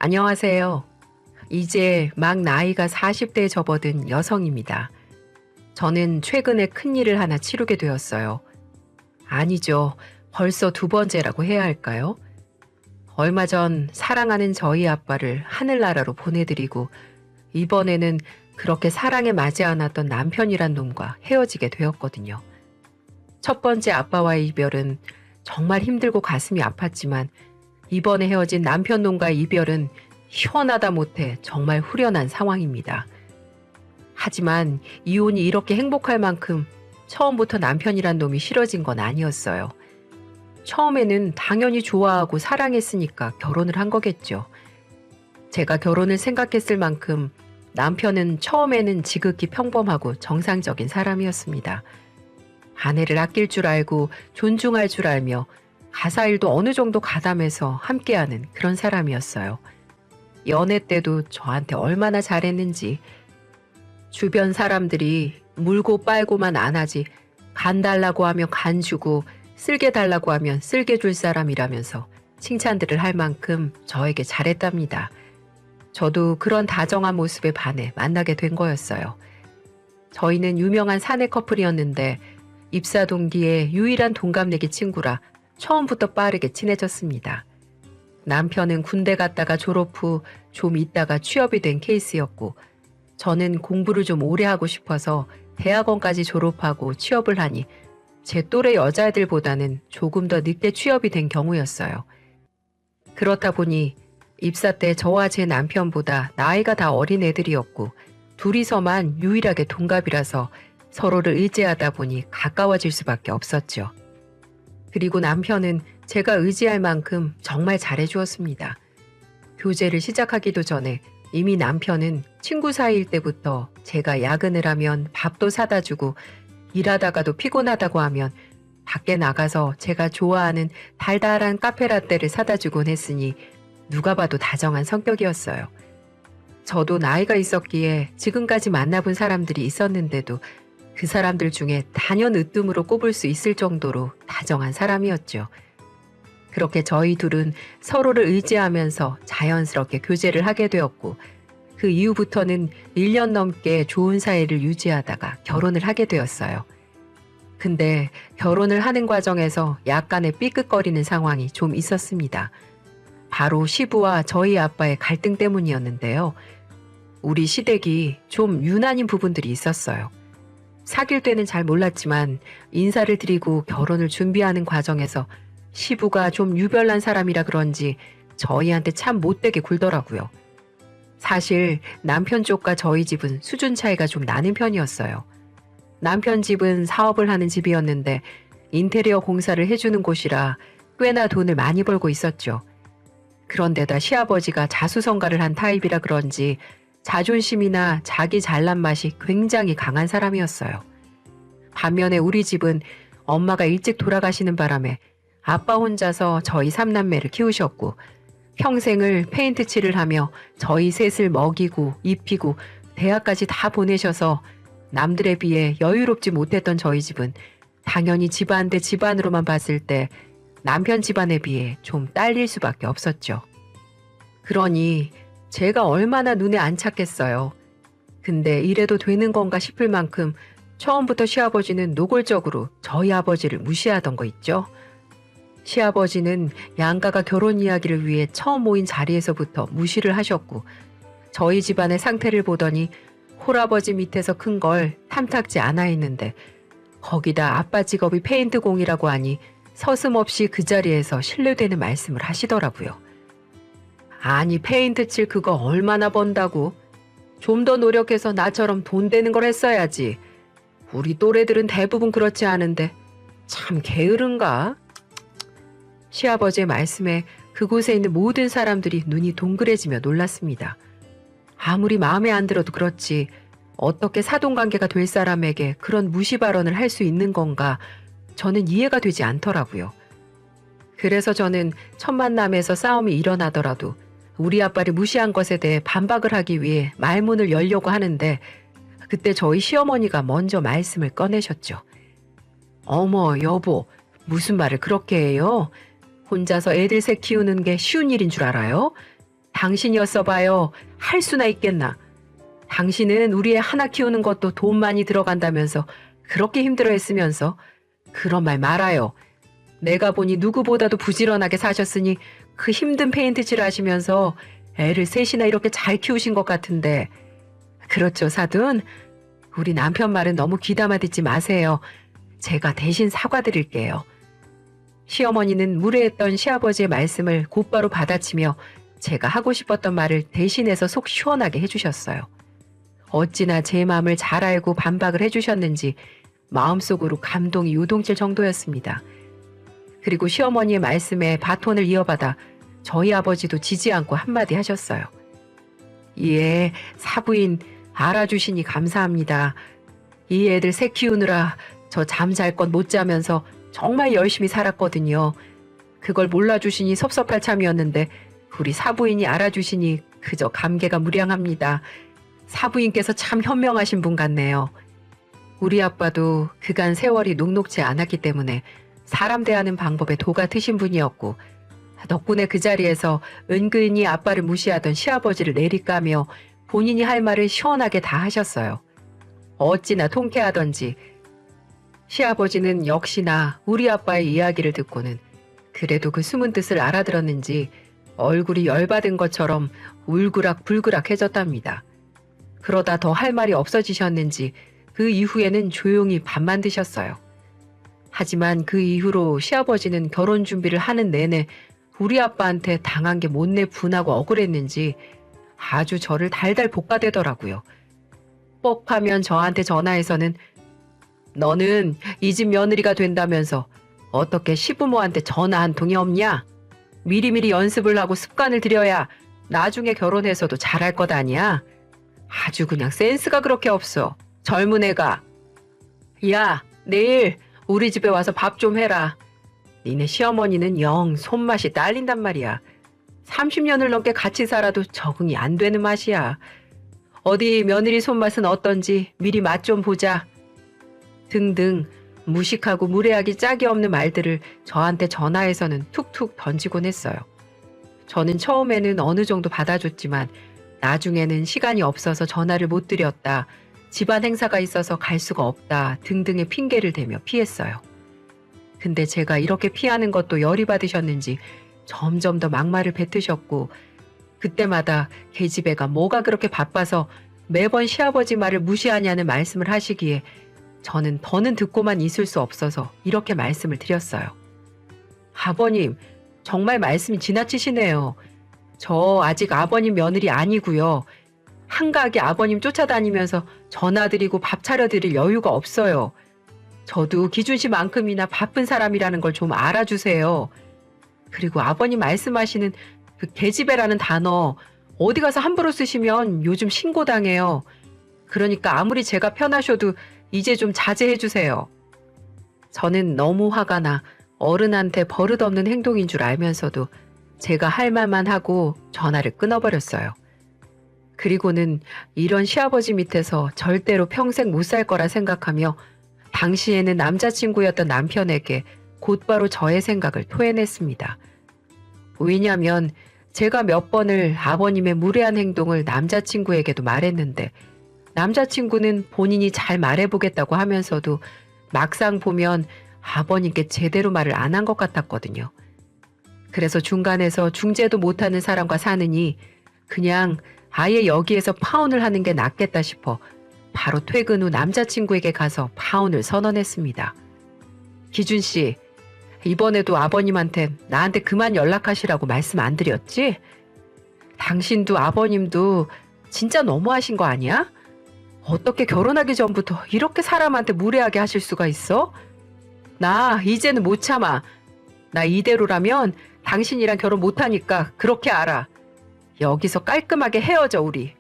안녕하세요. 이제 막 나이가 40대에 접어든 여성입니다. 저는 최근에 큰일을 하나 치르게 되었어요. 아니죠. 벌써 두 번째라고 해야 할까요? 얼마 전 사랑하는 저희 아빠를 하늘나라로 보내드리고 이번에는 그렇게 사랑에 맞지 않았던 남편이란 놈과 헤어지게 되었거든요. 첫 번째 아빠와의 이별은 정말 힘들고 가슴이 아팠지만 이번에 헤어진 남편 놈과의 이별은 시원하다 못해 정말 후련한 상황입니다. 하지만 이혼이 이렇게 행복할 만큼 처음부터 남편이란 놈이 싫어진 건 아니었어요. 처음에는 당연히 좋아하고 사랑했으니까 결혼을 한 거겠죠. 제가 결혼을 생각했을 만큼 남편은 처음에는 지극히 평범하고 정상적인 사람이었습니다. 아내를 아낄 줄 알고 존중할 줄 알며 가사일도 어느 정도 가담해서 함께하는 그런 사람이었어요. 연애 때도 저한테 얼마나 잘했는지. 주변 사람들이 물고 빨고만 안 하지 간 달라고 하면 간 주고 쓸게 달라고 하면 쓸게 줄 사람이라면서 칭찬들을 할 만큼 저에게 잘했답니다. 저도 그런 다정한 모습에 반해 만나게 된 거였어요. 저희는 유명한 사내 커플이었는데 입사 동기의 유일한 동갑내기 친구라 처음부터 빠르게 친해졌습니다. 남편은 군대 갔다가 졸업 후 좀 있다가 취업이 된 케이스였고 저는 공부를 좀 오래 하고 싶어서 대학원까지 졸업하고 취업을 하니 제 또래 여자애들보다는 조금 더 늦게 취업이 된 경우였어요. 그렇다 보니 입사 때 저와 제 남편보다 나이가 다 어린 애들이었고 둘이서만 유일하게 동갑이라서 서로를 의지하다 보니 가까워질 수밖에 없었죠. 그리고 남편은 제가 의지할 만큼 정말 잘해주었습니다. 교제를 시작하기도 전에 이미 남편은 친구 사이일 때부터 제가 야근을 하면 밥도 사다 주고 일하다가도 피곤하다고 하면 밖에 나가서 제가 좋아하는 달달한 카페라떼를 사다 주곤 했으니 누가 봐도 다정한 성격이었어요. 저도 나이가 있었기에 지금까지 만나본 사람들이 있었는데도 그 사람들 중에 단연 으뜸으로 꼽을 수 있을 정도로 다정한 사람이었죠. 그렇게 저희 둘은 서로를 의지하면서 자연스럽게 교제를 하게 되었고 그 이후부터는 1년 넘게 좋은 사이를 유지하다가 결혼을 하게 되었어요. 근데 결혼을 하는 과정에서 약간의 삐끗거리는 상황이 좀 있었습니다. 바로 시부와 저희 아빠의 갈등 때문이었는데요. 우리 시댁이 좀 유난인 부분들이 있었어요. 사귈 때는 잘 몰랐지만 인사를 드리고 결혼을 준비하는 과정에서 시부가 좀 유별난 사람이라 그런지 저희한테 참 못되게 굴더라고요. 사실 남편 쪽과 저희 집은 수준 차이가 좀 나는 편이었어요. 남편 집은 사업을 하는 집이었는데 인테리어 공사를 해주는 곳이라 꽤나 돈을 많이 벌고 있었죠. 그런데다 시아버지가 자수성가를 한 타입이라 그런지 자존심이나 자기 잘난 맛이 굉장히 강한 사람이었어요. 반면에 우리 집은 엄마가 일찍 돌아가시는 바람에 아빠 혼자서 저희 삼남매를 키우셨고 평생을 페인트 칠을 하며 저희 셋을 먹이고 입히고 대학까지 다 보내셔서 남들에 비해 여유롭지 못했던 저희 집은 당연히 집안 대 집안으로만 봤을 때 남편 집안에 비해 좀 딸릴 수밖에 없었죠. 그러니 제가 얼마나 눈에 안 찼겠어요. 근데 이래도 되는 건가 싶을 만큼 처음부터 시아버지는 노골적으로 저희 아버지를 무시하던 거 있죠. 시아버지는 양가가 결혼 이야기를 위해 처음 모인 자리에서부터 무시를 하셨고 저희 집안의 상태를 보더니 홀아버지 밑에서 큰 걸 탐탁지 않아 했는데 거기다 아빠 직업이 페인트공이라고 하니 서슴없이 그 자리에서 신뢰되는 말씀을 하시더라고요. 아니 페인트 칠 그거 얼마나 번다고? 좀 더 노력해서 나처럼 돈 되는 걸 했어야지. 우리 또래들은 대부분 그렇지 않은데 참 게으른가? 시아버지의 말씀에 그곳에 있는 모든 사람들이 눈이 동그래지며 놀랐습니다. 아무리 마음에 안 들어도 그렇지 어떻게 사돈관계가 될 사람에게 그런 무시 발언을 할 수 있는 건가 저는 이해가 되지 않더라고요. 그래서 저는 첫 만남에서 싸움이 일어나더라도 우리 아빠를 무시한 것에 대해 반박을 하기 위해 말문을 열려고 하는데 그때 저희 시어머니가 먼저 말씀을 꺼내셨죠. 어머 여보 무슨 말을 그렇게 해요? 혼자서 애들 셋 키우는 게 쉬운 일인 줄 알아요? 당신이었어 봐요. 할 수나 있겠나. 당신은 우리 애 하나 키우는 것도 돈 많이 들어간다면서 그렇게 힘들어했으면서 그런 말 말아요. 내가 보니 누구보다도 부지런하게 사셨으니 그 힘든 페인트칠 하시면서 애를 셋이나 이렇게 잘 키우신 것 같은데. 그렇죠, 사돈? 우리 남편 말은 너무 귀담아 듣지 마세요. 제가 대신 사과드릴게요. 시어머니는 무례했던 시아버지의 말씀을 곧바로 받아치며 제가 하고 싶었던 말을 대신해서 속 시원하게 해주셨어요. 어찌나 제 마음을 잘 알고 반박을 해주셨는지 마음속으로 감동이 요동칠 정도였습니다. 그리고 시어머니의 말씀에 바톤을 이어받아 저희 아버지도 지지 않고 한마디 하셨어요. 예, 사부인 알아주시니 감사합니다. 이 애들 새 키우느라 저 잠잘 것 못 자면서 정말 열심히 살았거든요. 그걸 몰라주시니 섭섭할 참이었는데 우리 사부인이 알아주시니 그저 감개가 무량합니다. 사부인께서 참 현명하신 분 같네요. 우리 아빠도 그간 세월이 녹록지 않았기 때문에 사람 대하는 방법에 도가 트신 분이었고 덕분에 그 자리에서 은근히 아빠를 무시하던 시아버지를 내리까며 본인이 할 말을 시원하게 다 하셨어요. 어찌나 통쾌하던지 시아버지는 역시나 우리 아빠의 이야기를 듣고는 그래도 그 숨은 뜻을 알아들었는지 얼굴이 열받은 것처럼 울그락불그락해졌답니다. 그러다 더 할 말이 없어지셨는지 그 이후에는 조용히 밥만 드셨어요. 하지만 그 이후로 시아버지는 결혼 준비를 하는 내내 우리 아빠한테 당한 게 못내 분하고 억울했는지 아주 저를 달달 볶아대더라고요. 뻑하면 저한테 전화해서는 너는 이 집 며느리가 된다면서 어떻게 시부모한테 전화 한 통이 없냐? 미리미리 연습을 하고 습관을 들여야 나중에 결혼해서도 잘할 것 아니야? 아주 그냥 센스가 그렇게 없어. 젊은 애가. 야, 내일 우리 집에 와서 밥 좀 해라. 니네 시어머니는 영 손맛이 딸린단 말이야. 30년을 넘게 같이 살아도 적응이 안 되는 맛이야. 어디 며느리 손맛은 어떤지 미리 맛 좀 보자. 등등 무식하고 무례하기 짝이 없는 말들을 저한테 전화해서는 툭툭 던지곤 했어요. 저는 처음에는 어느 정도 받아줬지만 나중에는 시간이 없어서 전화를 못 드렸다, 집안 행사가 있어서 갈 수가 없다 등등의 핑계를 대며 피했어요. 근데 제가 이렇게 피하는 것도 열이 받으셨는지 점점 더 막말을 뱉으셨고 그때마다 계집애가 뭐가 그렇게 바빠서 매번 시아버지 말을 무시하냐는 말씀을 하시기에 저는 더는 듣고만 있을 수 없어서 이렇게 말씀을 드렸어요. 아버님, 정말 말씀이 지나치시네요. 저 아직 아버님 며느리 아니고요. 한가하게 아버님 쫓아다니면서 전화드리고 밥 차려드릴 여유가 없어요. 저도 기준 씨만큼이나 바쁜 사람이라는 걸 좀 알아주세요. 그리고 아버님 말씀하시는 그 계집애라는 단어 어디 가서 함부로 쓰시면 요즘 신고당해요. 그러니까 아무리 제가 편하셔도 이제 좀 자제해 주세요. 저는 너무 화가 나 어른한테 버릇없는 행동인 줄 알면서도 제가 할 말만 하고 전화를 끊어버렸어요. 그리고는 이런 시아버지 밑에서 절대로 평생 못 살 거라 생각하며 당시에는 남자친구였던 남편에게 곧바로 저의 생각을 토해냈습니다. 왜냐하면 제가 몇 번을 아버님의 무례한 행동을 남자친구에게도 말했는데 남자친구는 본인이 잘 말해보겠다고 하면서도 막상 보면 아버님께 제대로 말을 안 한 것 같았거든요. 그래서 중간에서 중재도 못하는 사람과 사느니 그냥 아예 여기에서 파혼을 하는 게 낫겠다 싶어 바로 퇴근 후 남자친구에게 가서 파혼을 선언했습니다. 기준 씨, 이번에도 아버님한테 나한테 그만 연락하시라고 말씀 안 드렸지? 당신도 아버님도 진짜 너무하신 거 아니야? 어떻게 결혼하기 전부터 이렇게 사람한테 무례하게 하실 수가 있어? 나 이제는 못 참아. 나 이대로라면 당신이랑 결혼 못하니까 그렇게 알아. 여기서 깔끔하게 헤어져 우리.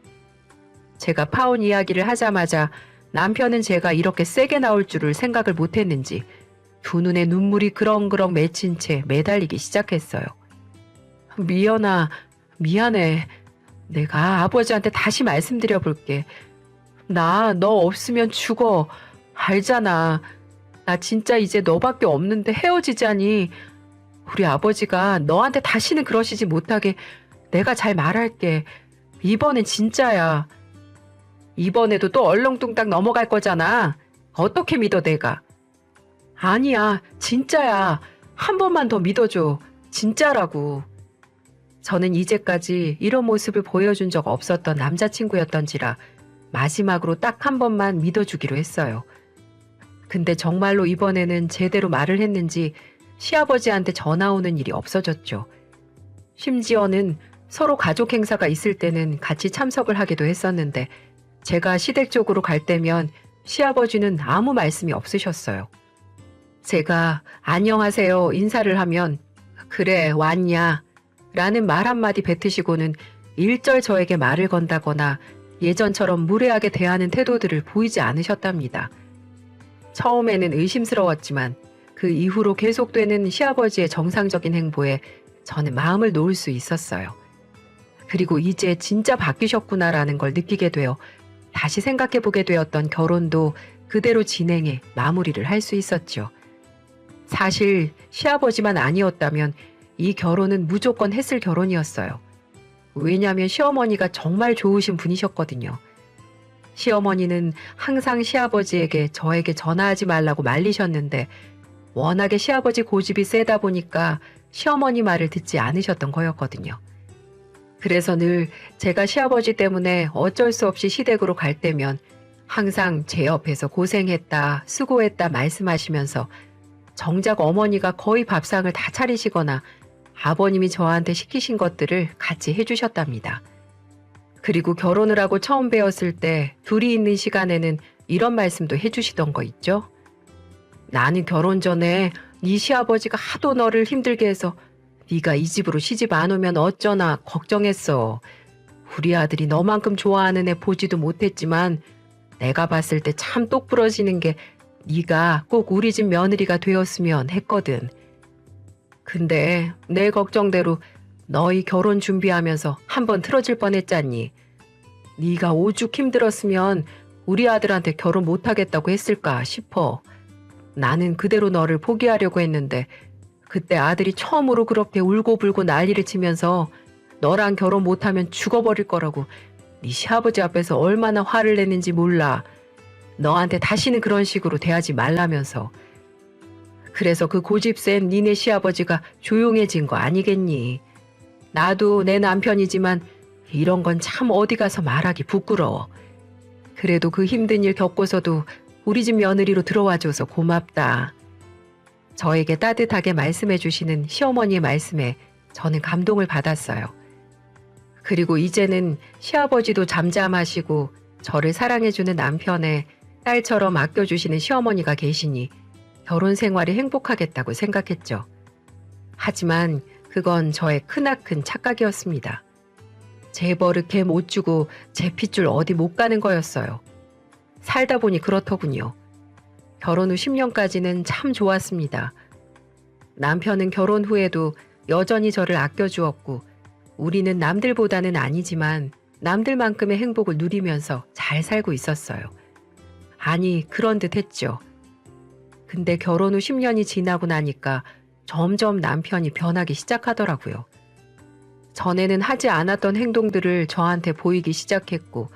제가 파혼 이야기를 하자마자 남편은 제가 이렇게 세게 나올 줄을 생각을 못했는지 두 눈에 눈물이 그렁그렁 맺힌 채 매달리기 시작했어요. 미연아, 미안해. 내가 아버지한테 다시 말씀드려 볼게. 나 너 없으면 죽어. 알잖아. 나 진짜 이제 너밖에 없는데 헤어지자니. 우리 아버지가 너한테 다시는 그러시지 못하게 내가 잘 말할게. 이번엔 진짜야. 이번에도 또 얼렁뚱땅 넘어갈 거잖아. 어떻게 믿어 내가? 아니야, 진짜야. 한 번만 더 믿어줘. 진짜라고. 저는 이제까지 이런 모습을 보여준 적 없었던 남자친구였던지라 마지막으로 딱 한 번만 믿어주기로 했어요. 근데 정말로 이번에는 제대로 말을 했는지 시아버지한테 전화 오는 일이 없어졌죠. 심지어는 서로 가족 행사가 있을 때는 같이 참석을 하기도 했었는데 제가 시댁 쪽으로 갈 때면 시아버지는 아무 말씀이 없으셨어요. 제가 안녕하세요 인사를 하면 그래 왔냐 라는 말 한마디 뱉으시고는 일절 저에게 말을 건다거나 예전처럼 무례하게 대하는 태도들을 보이지 않으셨답니다. 처음에는 의심스러웠지만 그 이후로 계속되는 시아버지의 정상적인 행보에 저는 마음을 놓을 수 있었어요. 그리고 이제 진짜 바뀌셨구나라는 걸 느끼게 되어 다시 생각해보게 되었던 결혼도 그대로 진행해 마무리를 할 수 있었죠. 사실 시아버지만 아니었다면 이 결혼은 무조건 했을 결혼이었어요. 왜냐하면 시어머니가 정말 좋으신 분이셨거든요. 시어머니는 항상 시아버지에게 저에게 전화하지 말라고 말리셨는데 워낙에 시아버지 고집이 세다 보니까 시어머니 말을 듣지 않으셨던 거였거든요. 그래서 늘 제가 시아버지 때문에 어쩔 수 없이 시댁으로 갈 때면 항상 제 옆에서 고생했다, 수고했다 말씀하시면서 정작 어머니가 거의 밥상을 다 차리시거나 아버님이 저한테 시키신 것들을 같이 해주셨답니다. 그리고 결혼을 하고 처음 뵈었을 때 둘이 있는 시간에는 이런 말씀도 해주시던 거 있죠? 나는 결혼 전에 네 시아버지가 하도 너를 힘들게 해서 네가 이 집으로 시집 안 오면 어쩌나 걱정했어. 우리 아들이 너만큼 좋아하는 애 보지도 못했지만 내가 봤을 때 참 똑부러지는 게 네가 꼭 우리 집 며느리가 되었으면 했거든. 근데 내 걱정대로 너희 결혼 준비하면서 한번 틀어질 뻔했잖니. 네가 오죽 힘들었으면 우리 아들한테 결혼 못하겠다고 했을까 싶어. 나는 그대로 너를 포기하려고 했는데 그때 아들이 처음으로 그렇게 울고불고 난리를 치면서 너랑 결혼 못하면 죽어버릴 거라고 네 시아버지 앞에서 얼마나 화를 냈는지 몰라. 너한테 다시는 그런 식으로 대하지 말라면서. 그래서 그 고집센 니네 시아버지가 조용해진 거 아니겠니? 나도 내 남편이지만 이런 건 참 어디 가서 말하기 부끄러워. 그래도 그 힘든 일 겪고서도 우리 집 며느리로 들어와줘서 고맙다. 저에게 따뜻하게 말씀해 주시는 시어머니의 말씀에 저는 감동을 받았어요. 그리고 이제는 시아버지도 잠잠하시고 저를 사랑해주는 남편에 딸처럼 아껴주시는 시어머니가 계시니 결혼 생활이 행복하겠다고 생각했죠. 하지만 그건 저의 크나큰 착각이었습니다. 제 버릇 개 못 주고 제 핏줄 어디 못 가는 거였어요. 살다 보니 그렇더군요. 결혼 후 10년까지는 참 좋았습니다. 남편은 결혼 후에도 여전히 저를 아껴주었고 우리는 남들보다는 아니지만 남들만큼의 행복을 누리면서 잘 살고 있었어요. 아니, 그런 듯 했죠. 근데 결혼 후 10년이 지나고 나니까 점점 남편이 변하기 시작하더라고요. 전에는 하지 않았던 행동들을 저한테 보이기 시작했고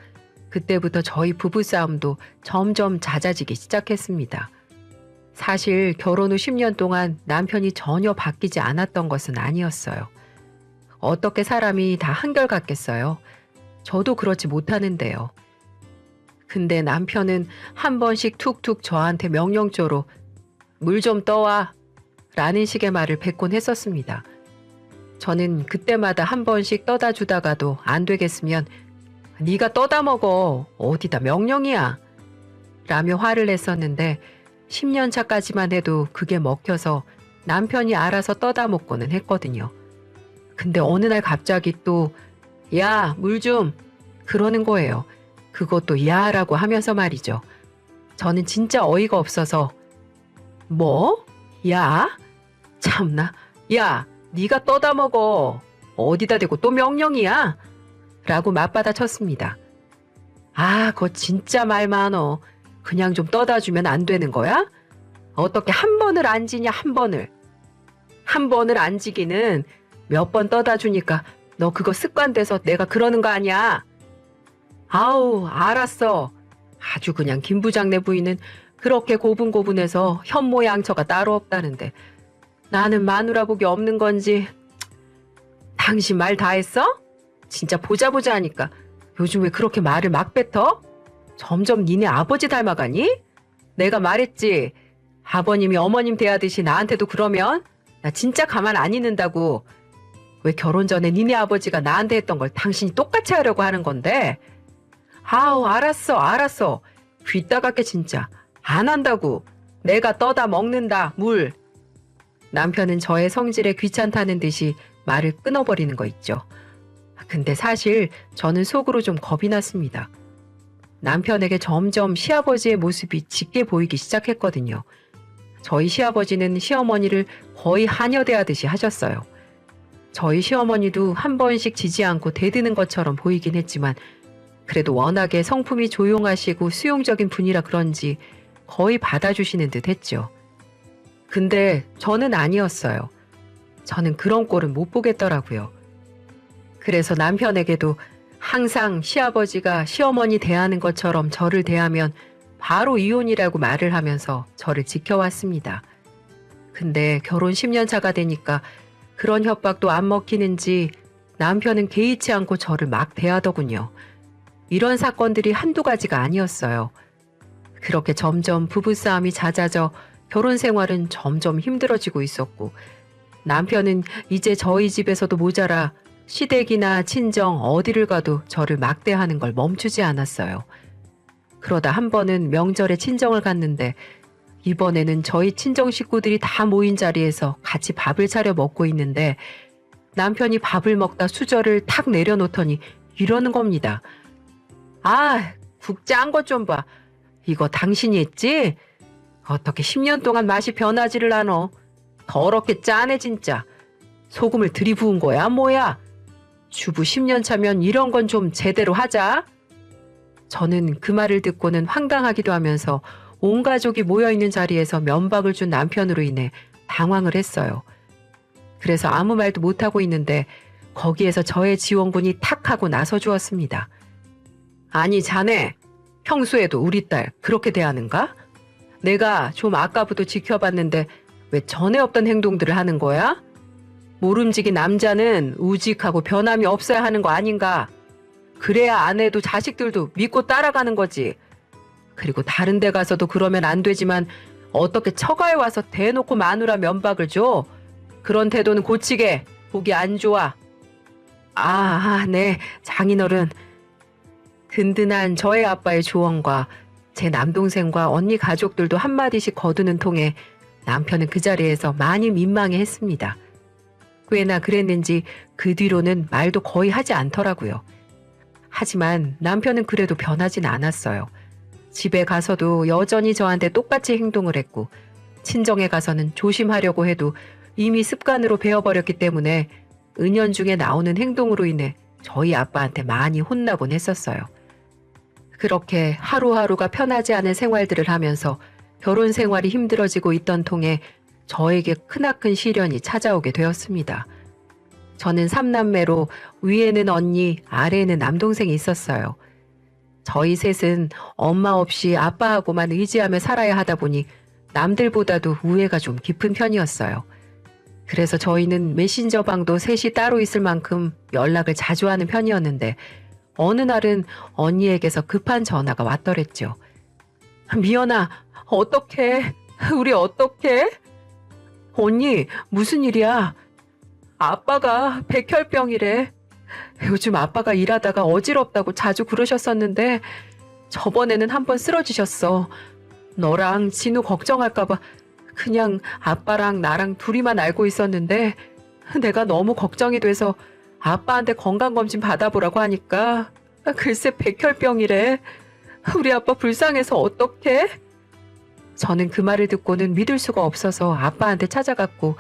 그때부터 저희 부부싸움도 점점 잦아지기 시작했습니다. 사실 결혼 후 10년 동안 남편이 전혀 바뀌지 않았던 것은 아니었어요. 어떻게 사람이 다 한결같겠어요? 저도 그렇지 못하는데요. 근데 남편은 한 번씩 툭툭 저한테 명령조로 물 좀 떠와 라는 식의 말을 뱉곤 했었습니다. 저는 그때마다 한 번씩 떠다 주다가도 안 되겠으면 네가 떠다 먹어. 어디다 명령이야. 라며 화를 냈었는데 10년 차까지만 해도 그게 먹혀서 남편이 알아서 떠다 먹고는 했거든요. 근데 어느 날 갑자기 또 야, 물 좀 그러는 거예요. 그것도 야라고 하면서 말이죠. 저는 진짜 어이가 없어서 뭐? 야? 참나. 야, 네가 떠다 먹어. 어디다 대고 또 명령이야? 라고 맞받아 쳤습니다. 아, 그거 진짜 말 많어. 그냥 좀 떠다 주면 안 되는 거야? 어떻게 한 번을 안 지냐, 한 번을. 한 번을 안 지기는 몇 번 떠다 주니까 너 그거 습관돼서 내가 그러는 거 아니야. 아우, 알았어. 아주 그냥 김 부장네 부인은 그렇게 고분고분해서 현모 양처가 따로 없다는데 나는 마누라 복이 없는 건지. 당신 말 다 했어? 진짜 보자 하니까 요즘 왜 그렇게 말을 막 뱉어? 점점 니네 아버지 닮아가니? 내가 말했지. 아버님이 어머님 대하듯이 나한테도 그러면 나 진짜 가만 안 있는다고. 왜 결혼 전에 니네 아버지가 나한테 했던 걸 당신이 똑같이 하려고 하는 건데? 아우, 알았어. 귀 따갑게 진짜. 안 한다고. 내가 떠다 먹는다, 물. 남편은 저의 성질에 귀찮다는 듯이 말을 끊어버리는 거 있죠. 근데 사실 저는 속으로 좀 겁이 났습니다. 남편에게 점점 시아버지의 모습이 짙게 보이기 시작했거든요. 저희 시아버지는 시어머니를 거의 하녀대하듯이 하셨어요. 저희 시어머니도 한 번씩 지지 않고 대드는 것처럼 보이긴 했지만 그래도 워낙에 성품이 조용하시고 수용적인 분이라 그런지 거의 받아주시는 듯 했죠. 근데 저는 아니었어요. 저는 그런 꼴은 못 보겠더라고요. 그래서 남편에게도 항상 시아버지가 시어머니 대하는 것처럼 저를 대하면 바로 이혼이라고 말을 하면서 저를 지켜왔습니다. 근데 결혼 10년 차가 되니까 그런 협박도 안 먹히는지 남편은 개의치 않고 저를 막 대하더군요. 이런 사건들이 한두 가지가 아니었어요. 그렇게 점점 부부싸움이 잦아져 결혼 생활은 점점 힘들어지고 있었고 남편은 이제 저희 집에서도 모자라 시댁이나 친정 어디를 가도 저를 막대하는 걸 멈추지 않았어요. 그러다 한 번은 명절에 친정을 갔는데 이번에는 저희 친정 식구들이 다 모인 자리에서 같이 밥을 차려 먹고 있는데 남편이 밥을 먹다 수저를 탁 내려놓더니 이러는 겁니다. 아, 국 짠 것 좀 봐. 이거 당신이 했지? 어떻게 10년 동안 맛이 변하지를 않어. 더럽게 짜네 진짜. 소금을 들이부은 거야 뭐야? 주부 10년 차면 이런 건 좀 제대로 하자. 저는 그 말을 듣고는 황당하기도 하면서 온 가족이 모여있는 자리에서 면박을 준 남편으로 인해 당황을 했어요. 그래서 아무 말도 못하고 있는데 거기에서 저의 지원군이 탁 하고 나서 주었습니다. 아니 자네, 평소에도 우리 딸 그렇게 대하는가? 내가 좀 아까부터 지켜봤는데 왜 전에 없던 행동들을 하는 거야? 모름지기 남자는 우직하고 변함이 없어야 하는 거 아닌가? 그래야 아내도 자식들도 믿고 따라가는 거지. 그리고 다른 데 가서도 그러면 안 되지만 어떻게 처가에 와서 대놓고 마누라 면박을 줘? 그런 태도는 고치게. 보기 안 좋아. 네, 장인어른. 든든한 저의 아빠의 조언과 제 남동생과 언니 가족들도 한마디씩 거두는 통에 남편은 그 자리에서 많이 민망해했습니다. 꽤나 그랬는지 그 뒤로는 말도 거의 하지 않더라고요. 하지만 남편은 그래도 변하진 않았어요. 집에 가서도 여전히 저한테 똑같이 행동을 했고 친정에 가서는 조심하려고 해도 이미 습관으로 배워버렸기 때문에 은연중에 나오는 행동으로 인해 저희 아빠한테 많이 혼나곤 했었어요. 그렇게 하루하루가 편하지 않은 생활들을 하면서 결혼 생활이 힘들어지고 있던 통에 저에게 크나큰 시련이 찾아오게 되었습니다. 저는 3남매로 위에는 언니, 아래에는 남동생이 있었어요. 저희 셋은 엄마 없이 아빠하고만 의지하며 살아야 하다 보니 남들보다도 우애가 좀 깊은 편이었어요. 그래서 저희는 메신저 방도 셋이 따로 있을 만큼 연락을 자주 하는 편이었는데 어느 날은 언니에게서 급한 전화가 왔더랬죠. 미연아, 어떡해? 우리 어떡해? 언니, 무슨 일이야? 아빠가 백혈병이래. 요즘 아빠가 일하다가 어지럽다고 자주 그러셨었는데 저번에는 한번 쓰러지셨어. 너랑 진우 걱정할까봐 그냥 아빠랑 나랑 둘이만 알고 있었는데 내가 너무 걱정이 돼서 아빠한테 건강검진 받아보라고 하니까 글쎄 백혈병이래. 우리 아빠 불쌍해서 어떡해? 저는 그 말을 듣고는 믿을 수가 없어서 아빠한테 찾아갔고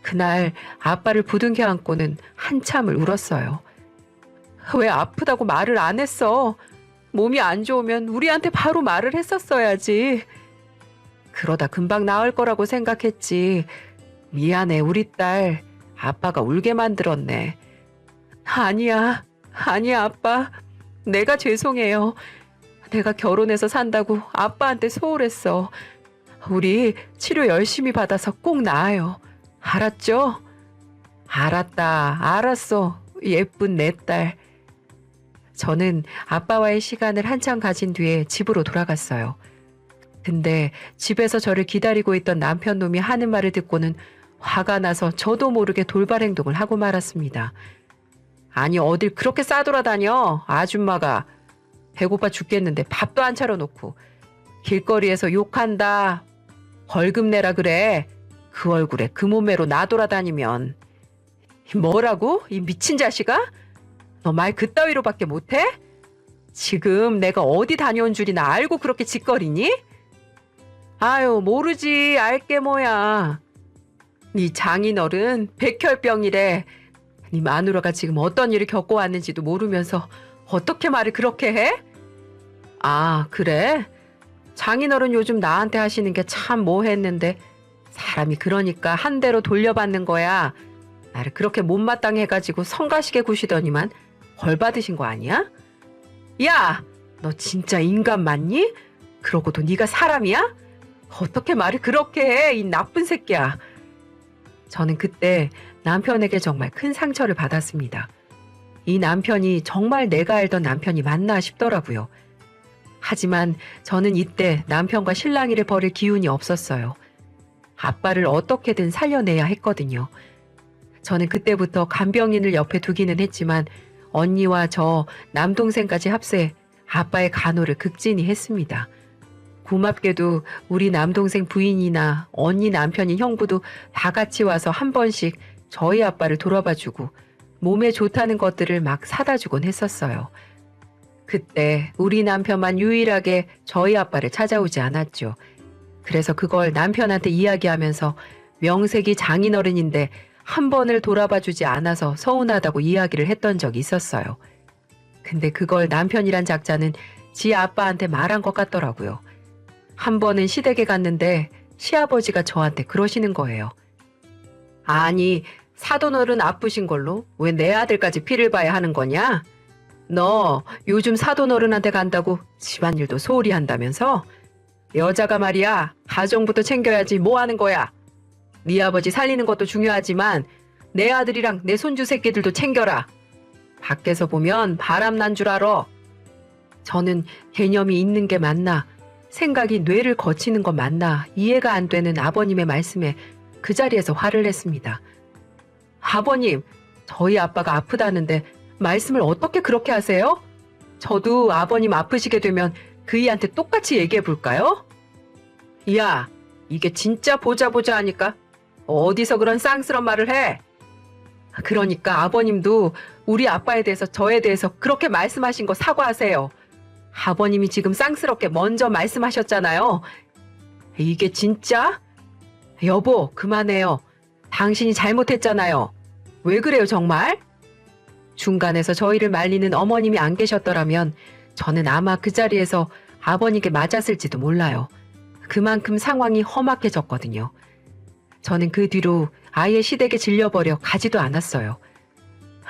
그날 아빠를 부둥켜 안고는 한참을 울었어요. 왜 아프다고 말을 안 했어? 몸이 안 좋으면 우리한테 바로 말을 했었어야지. 그러다 금방 나을 거라고 생각했지. 미안해 우리 딸. 아빠가 울게 만들었네. 아니야, 아니야, 아빠. 내가 죄송해요. 내가 결혼해서 산다고 아빠한테 소홀했어. 우리 치료 열심히 받아서 꼭 나아요. 알았죠? 알았다, 알았어. 예쁜 내 딸. 저는 아빠와의 시간을 한참 가진 뒤에 집으로 돌아갔어요. 근데 집에서 저를 기다리고 있던 남편 놈이 하는 말을 듣고는 화가 나서 저도 모르게 돌발 행동을 하고 말았습니다. 아니, 어딜 그렇게 싸돌아다녀, 아줌마가. 배고파 죽겠는데 밥도 안 차려놓고. 길거리에서 욕한다. 벌금 내라 그래. 그 얼굴에 그 몸매로 나돌아다니면. 뭐라고? 이 미친 자식아? 너 말 그따위로밖에 못해? 지금 내가 어디 다녀온 줄이나 알고 그렇게 짓거리니? 아유, 모르지. 알게 뭐야. 네 장인어른 백혈병이래. 네 마누라가 지금 어떤 일을 겪어왔는지도 모르면서 어떻게 말을 그렇게 해? 아, 그래? 장인어른 요즘 나한테 하시는 게 참 뭐했는데 사람이 그러니까 한 대로 돌려받는 거야. 나를 그렇게 못마땅해 해가지고 성가시게 구시더니만 벌 받으신 거 아니야? 야, 너 진짜 인간 맞니? 그러고도 네가 사람이야? 어떻게 말을 그렇게 해, 이 나쁜 새끼야. 저는 그때 남편에게 정말 큰 상처를 받았습니다. 이 남편이 정말 내가 알던 남편이 맞나 싶더라고요. 하지만 저는 이때 남편과 실랑이를 벌일 기운이 없었어요. 아빠를 어떻게든 살려내야 했거든요. 저는 그때부터 간병인을 옆에 두기는 했지만 언니와 저 남동생까지 합세해 아빠의 간호를 극진히 했습니다. 고맙게도 우리 남동생 부인이나 언니 남편인 형부도 다 같이 와서 한 번씩 저희 아빠를 돌아봐주고 몸에 좋다는 것들을 막 사다 주곤 했었어요. 그때 우리 남편만 유일하게 저희 아빠를 찾아오지 않았죠. 그래서 그걸 남편한테 이야기하면서 명색이 장인어른인데 한 번을 돌아봐주지 않아서 서운하다고 이야기를 했던 적이 있었어요. 근데 그걸 남편이란 작자는 지 아빠한테 말한 것 같더라고요. 한 번은 시댁에 갔는데 시아버지가 저한테 그러시는 거예요. 아니, 사돈어른 아프신 걸로 왜 내 아들까지 피를 봐야 하는 거냐? 너 요즘 사돈어른한테 간다고 집안일도 소홀히 한다면서? 여자가 말이야, 가정부터 챙겨야지 뭐 하는 거야? 네 아버지 살리는 것도 중요하지만 내 아들이랑 내 손주 새끼들도 챙겨라. 밖에서 보면 바람 난 줄 알아. 저는 개념이 있는 게 맞나, 생각이 뇌를 거치는 건 맞나 이해가 안 되는 아버님의 말씀에 그 자리에서 화를 냈습니다. 아버님, 저희 아빠가 아프다는데 말씀을 어떻게 그렇게 하세요? 저도 아버님 아프시게 되면 그이한테 똑같이 얘기해 볼까요? 야, 이게 진짜 보자 하니까 어디서 그런 쌍스런 말을 해? 그러니까 아버님도 우리 아빠에 대해서 저에 대해서 그렇게 말씀하신 거 사과하세요. 아버님이 지금 쌍스럽게 먼저 말씀하셨잖아요. 이게 진짜? 여보, 그만해요. 당신이 잘못했잖아요. 왜 그래요, 정말? 중간에서 저희를 말리는 어머님이 안 계셨더라면 저는 아마 그 자리에서 아버님께 맞았을지도 몰라요. 그만큼 상황이 험악해졌거든요. 저는 그 뒤로 아예 시댁에 질려버려 가지도 않았어요.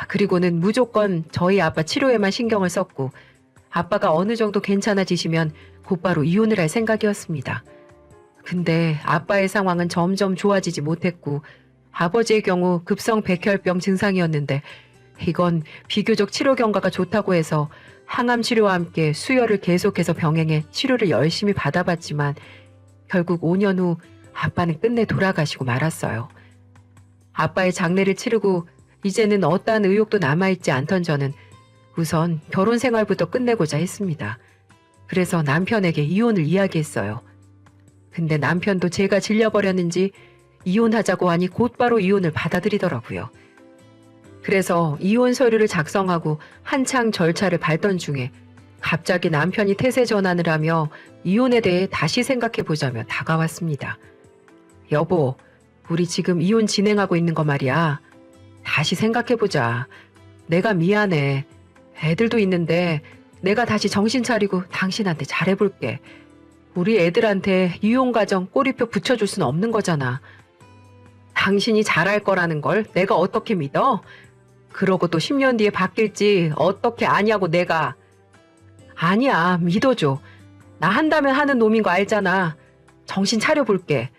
그리고는 무조건 저희 아빠 치료에만 신경을 썼고 아빠가 어느 정도 괜찮아지시면 곧바로 이혼을 할 생각이었습니다. 근데 아빠의 상황은 점점 좋아지지 못했고 아버지의 경우 급성 백혈병 증상이었는데 이건 비교적 치료 경과가 좋다고 해서 항암 치료와 함께 수혈을 계속해서 병행해 치료를 열심히 받아봤지만 결국 5년 후 아빠는 끝내 돌아가시고 말았어요. 아빠의 장례를 치르고 이제는 어떠한 의욕도 남아있지 않던 저는 우선 결혼 생활부터 끝내고자 했습니다. 그래서 남편에게 이혼을 이야기했어요. 근데 남편도 제가 질려버렸는지 이혼하자고 하니 곧바로 이혼을 받아들이더라고요. 그래서 이혼 서류를 작성하고 한창 절차를 밟던 중에 갑자기 남편이 태세 전환을 하며 이혼에 대해 다시 생각해보자며 다가왔습니다. 여보, 우리 지금 이혼 진행하고 있는 거 말이야. 다시 생각해보자. 내가 미안해. 애들도 있는데 내가 다시 정신 차리고 당신한테 잘해볼게. 우리 애들한테 이혼 가정 꼬리표 붙여줄 수는 없는 거잖아. 당신이 잘할 거라는 걸 내가 어떻게 믿어? 그러고 또 10년 뒤에 바뀔지 어떻게 아냐고 내가. 아니야, 믿어줘. 나 한다면 하는 놈인 거 알잖아. 정신 차려볼게.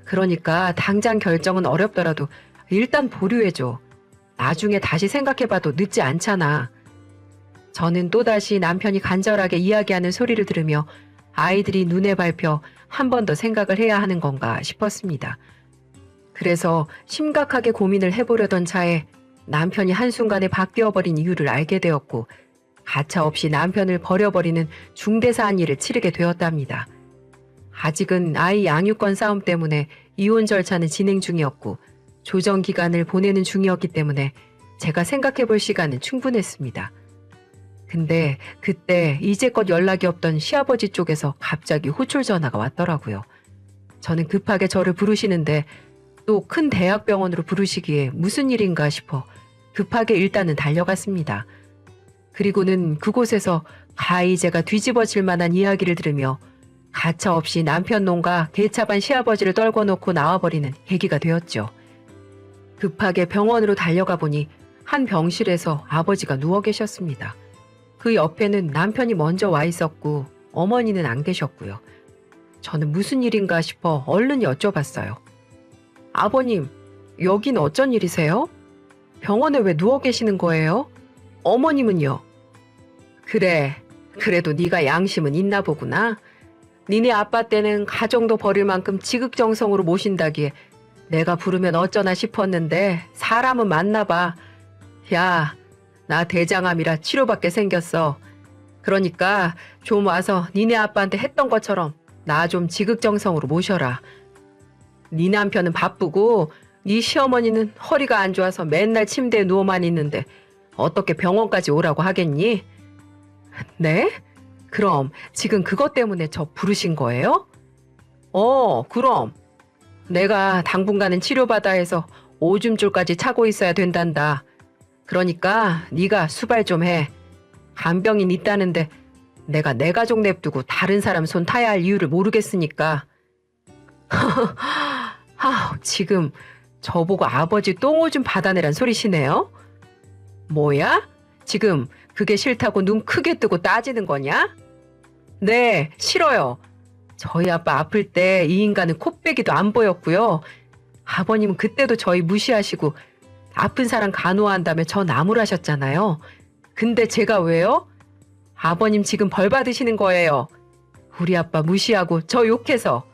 그러니까 당장 결정은 어렵더라도 일단 보류해줘. 나중에 다시 생각해봐도 늦지 않잖아. 저는 또다시 남편이 간절하게 이야기하는 소리를 들으며 아이들이 눈에 밟혀 한 번 더 생각을 해야 하는 건가 싶었습니다. 그래서 심각하게 고민을 해보려던 차에 남편이 한순간에 바뀌어버린 이유를 알게 되었고 가차없이 남편을 버려버리는 중대사한 일을 치르게 되었답니다. 아직은 아이 양육권 싸움 때문에 이혼 절차는 진행 중이었고 조정 기간을 보내는 중이었기 때문에 제가 생각해 볼 시간은 충분했습니다. 근데 그때 이제껏 연락이 없던 시아버지 쪽에서 갑자기 호출 전화가 왔더라고요. 저는 급하게 저를 부르시는데 또 큰 대학병원으로 부르시기에 무슨 일인가 싶어 급하게 일단은 달려갔습니다. 그리고는 그곳에서 가히 제가 뒤집어질 만한 이야기를 들으며 가차없이 남편 놈과 개차반 시아버지를 떨궈 놓고 나와버리는 계기가 되었죠. 급하게 병원으로 달려가 보니 한 병실에서 아버지가 누워 계셨습니다. 그 옆에는 남편이 먼저 와 있었고 어머니는 안 계셨고요. 저는 무슨 일인가 싶어 얼른 여쭤봤어요. 아버님, 여긴 어쩐 일이세요? 병원에 왜 누워 계시는 거예요? 어머님은요? 그래, 그래도 네가 양심은 있나 보구나. 니네 아빠 때는 가정도 버릴 만큼 지극정성으로 모신다기에 내가 부르면 어쩌나 싶었는데 사람은 맞나 봐. 야, 나 대장암이라 치료받게 생겼어. 그러니까 좀 와서 니네 아빠한테 했던 것처럼 나 좀 지극정성으로 모셔라. 네 남편은 바쁘고 네 시어머니는 허리가 안 좋아서 맨날 침대에 누워만 있는데 어떻게 병원까지 오라고 하겠니? 네? 그럼 지금 그것 때문에 저 부르신 거예요? 그럼. 내가 당분간은 치료받아 해서 오줌줄까지 차고 있어야 된단다. 그러니까 네가 수발 좀 해. 간병인 있다는데 내가 내 가족 냅두고 다른 사람 손 타야 할 이유를 모르겠으니까. 지금 저보고 아버지 똥오줌 받아내란 소리시네요? 뭐야? 지금 그게 싫다고 눈 크게 뜨고 따지는 거냐? 네, 싫어요. 저희 아빠 아플 때 이 인간은 코빼기도 안 보였고요. 아버님은 그때도 저희 무시하시고 아픈 사람 간호한다며 저 나무라셨잖아요. 근데 제가 왜요? 아버님 지금 벌 받으시는 거예요. 우리 아빠 무시하고 저 욕해서.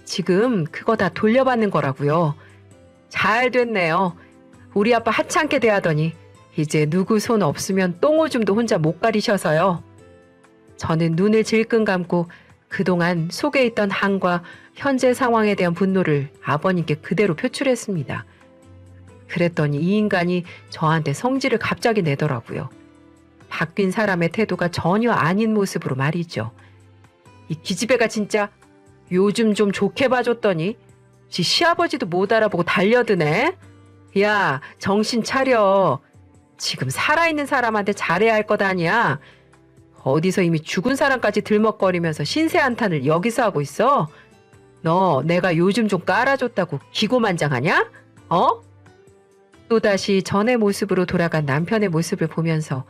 지금 그거 다 돌려받는 거라고요. 잘 됐네요. 우리 아빠 하찮게 대하더니 이제 누구 손 없으면 똥오줌도 혼자 못 가리셔서요. 저는 눈을 질끈 감고 그동안 속에 있던 한과 현재 상황에 대한 분노를 아버님께 그대로 표출했습니다. 그랬더니 이 인간이 저한테 성질을 갑자기 내더라고요. 바뀐 사람의 태도가 전혀 아닌 모습으로 말이죠. 이 기집애가 진짜 요즘 좀 좋게 봐줬더니 지 시아버지도 못 알아보고 달려드네. 야, 정신 차려. 지금 살아있는 사람한테 잘해야 할 것 아니야. 어디서 이미 죽은 사람까지 들먹거리면서 신세 한탄을 여기서 하고 있어? 너 내가 요즘 좀 깔아줬다고 기고만장하냐? 또다시 전의 모습으로 돌아간 남편의 모습을 보면서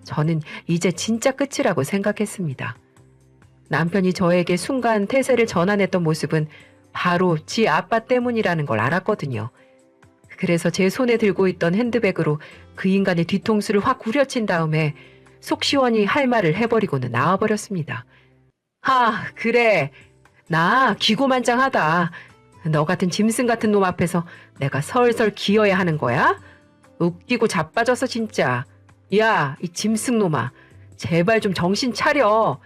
저는 이제 진짜 끝이라고 생각했습니다. 남편이 저에게 순간 태세를 전환했던 모습은 바로 지 아빠 때문이라는 걸 알았거든요. 그래서 제 손에 들고 있던 핸드백으로 그 인간의 뒤통수를 확 후려친 다음에 속 시원히 할 말을 해버리고는 나와버렸습니다. 그래. 나 기고만장하다. 너 같은 짐승 같은 놈 앞에서 내가 설설 기어야 하는 거야? 웃기고 자빠져서 진짜. 야, 이 짐승 놈아. 제발 좀 정신 차려.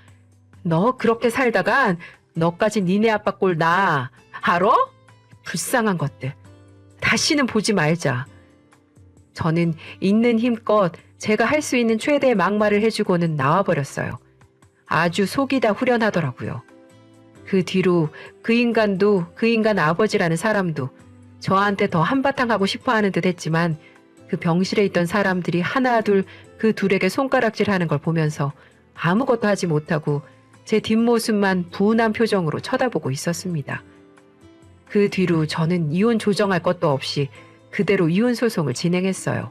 너 그렇게 살다간 너까지 니네 아빠 꼴 나. 알아? 불쌍한 것들. 다시는 보지 말자. 저는 있는 힘껏 제가 할 수 있는 최대의 막말을 해주고는 나와버렸어요. 아주 속이 다 후련하더라고요. 그 뒤로 그 인간도 그 인간 아버지라는 사람도 저한테 더 한바탕 하고 싶어하는 듯 했지만 그 병실에 있던 사람들이 하나 둘 그 둘에게 손가락질하는 걸 보면서 아무것도 하지 못하고 제 뒷모습만 분한 표정으로 쳐다보고 있었습니다. 그 뒤로 저는 이혼 조정할 것도 없이 그대로 이혼 소송을 진행했어요.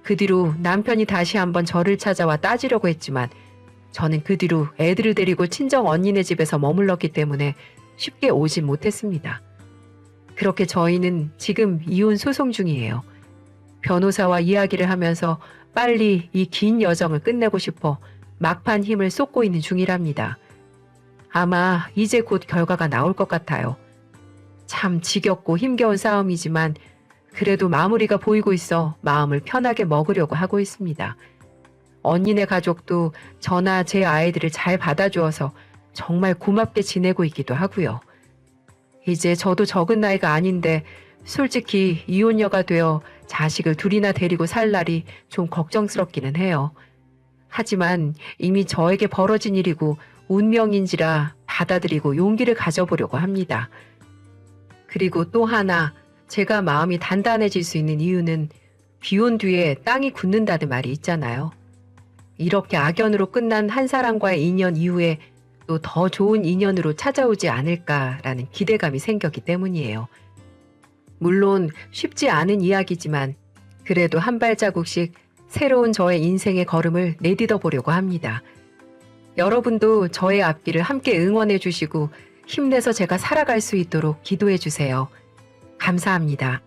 그 뒤로 남편이 다시 한번 저를 찾아와 따지려고 했지만 저는 그 뒤로 애들을 데리고 친정 언니네 집에서 머물렀기 때문에 쉽게 오진 못했습니다. 그렇게 저희는 지금 이혼 소송 중이에요. 변호사와 이야기를 하면서 빨리 이 긴 여정을 끝내고 싶어 막판 힘을 쏟고 있는 중이랍니다. 아마 이제 곧 결과가 나올 것 같아요. 참 지겹고 힘겨운 싸움이지만 그래도 마무리가 보이고 있어 마음을 편하게 먹으려고 하고 있습니다. 언니네 가족도 저나 제 아이들을 잘 받아주어서 정말 고맙게 지내고 있기도 하고요. 이제 저도 적은 나이가 아닌데 솔직히 이혼녀가 되어 자식을 둘이나 데리고 살 날이 좀 걱정스럽기는 해요. 하지만 이미 저에게 벌어진 일이고 운명인지라 받아들이고 용기를 가져보려고 합니다. 그리고 또 하나 제가 마음이 단단해질 수 있는 이유는 비온 뒤에 땅이 굳는다는 말이 있잖아요. 이렇게 악연으로 끝난 한 사람과의 인연 이후에 또 더 좋은 인연으로 찾아오지 않을까라는 기대감이 생겼기 때문이에요. 물론 쉽지 않은 이야기지만 그래도 한 발자국씩 새로운 저의 인생의 걸음을 내딛어 보려고 합니다. 여러분도 저의 앞길을 함께 응원해 주시고 힘내서 제가 살아갈 수 있도록 기도해 주세요. 감사합니다.